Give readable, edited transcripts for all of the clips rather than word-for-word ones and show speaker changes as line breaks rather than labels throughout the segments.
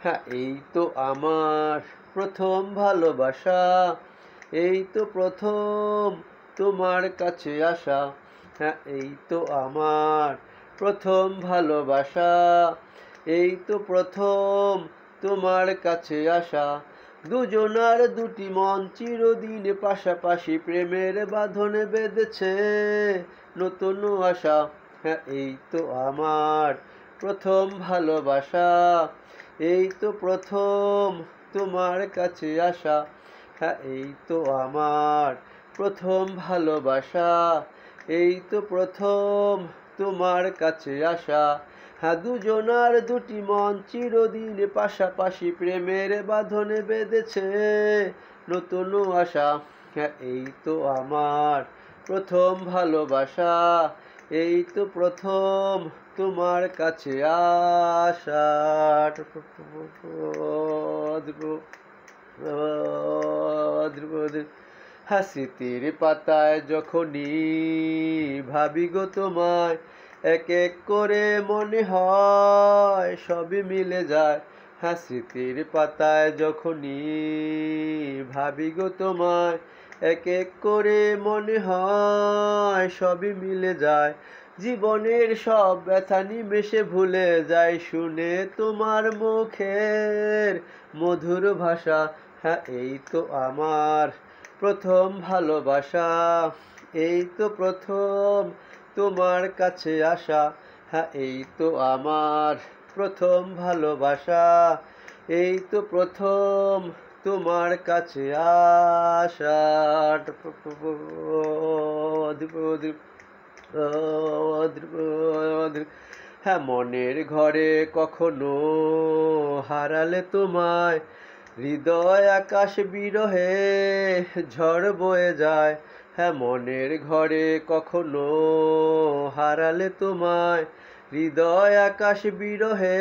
হ্যাঁ, এই তো আমার প্রথম ভালোবাসা, এই তো প্রথম তোমার কাছে আসা। হ্যাঁ, এই তো আমার প্রথম ভালোবাসা, এই তো প্রথম তোমার কাছে আসা। দুজনার দুটি মন চিরদিন পাশাপাশি প্রেমের বাঁধনে বেঁধেছে নতুন আশা। হ্যাঁ, এই তো আমার প্রথম ভালোবাসা, এই তো প্রথম তোমার কাছে আসা। হ্যাঁ, এই তো আমার প্রথম ভালোবাসা, এই তো প্রথম তোমার কাছে আসা। হ্যাঁ, দুজনার দুটি মন চিরদিন পাশাপাশি প্রেমের বাঁধনে বেঁধেছে নতুন আশা। হ্যাঁ, এই তো আমার প্রথম ভালোবাসা, এই তো প্রথম তোমার কাছে আসা। হাসিতির পাতায় যখনই ভাবি গো তোমায়, এক এক করে মনে হয় সবই মিলে যায়। হাসিতির পাতায় যখনই ভাবি গো তোমায়, এক এক করে মনে হয় সবই মিলে যায়। জীবনের সব ব্যথা নিমেষে ভুলে যায় শুনে তোমার মুখের মধুর ভাষা। হ্যাঁ, এই তো আমার প্রথম ভালোবাসা, এই তো প্রথম তোমার কাছে আসা। হ্যাঁ, এই তো আমার প্রথম ভালোবাসা, এই তো প্রথম তোমার কাছে আসা। হ্যাঁ, মনের ঘরে কখনো হারালে তোমায়, হৃদয় আকাশ বিরহে ঝড় বয়ে যায়। হ্যাঁ, মনের ঘরে কখনো হারালে তোমায়, হৃদয় আকাশ বিরহে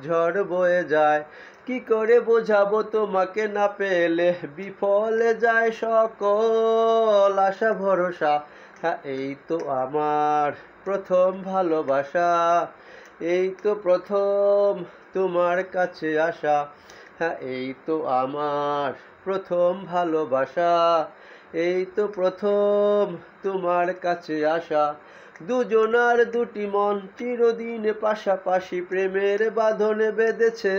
ঝড় বয়ে যায়। কি করে বোঝাবো তোমাকে না পেলে, বিফলে যায় সকল আশা ভরসা। হ্যাঁ, এই তো আমার প্রথম ভালোবাসা, এই তো প্রথম তোমার কাছে আসা। হ্যাঁ, এই তো আমার প্রথম ভালোবাসা, এই তো প্রথম তোমার কাছে আসা। দুজনার দুটি মন চিরদিন পাশাপাশি প্রেমের বাঁধনে বেঁধেছে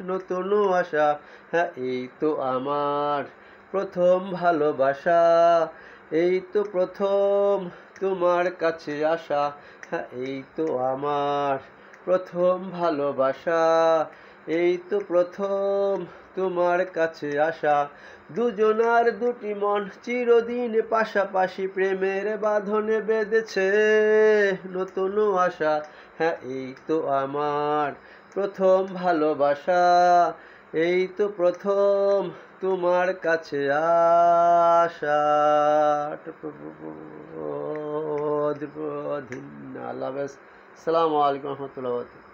নতুন আশা। হ্যাঁ, এই তো আমার প্রথম ভালোবাসা, এই তো প্রথম তোমার কাছে আসা। হ্যাঁ, এই তো আমার প্রথম ভালোবাসা, এই তো প্রথম তোমার কাছে আসা। দুজনার দুটি মন চিরদিন পাশাপাশি প্রেমের বাঁধনে বেঁধেছে নতুন আশা। হ্যাঁ, এই তো আমার প্রথম ভালোবাসা, এই তো প্রথম তোমার কাছে আসা। আল্লাহ হাফেজ। আসসালামু আলাইকুম রহমতুল্লাহ।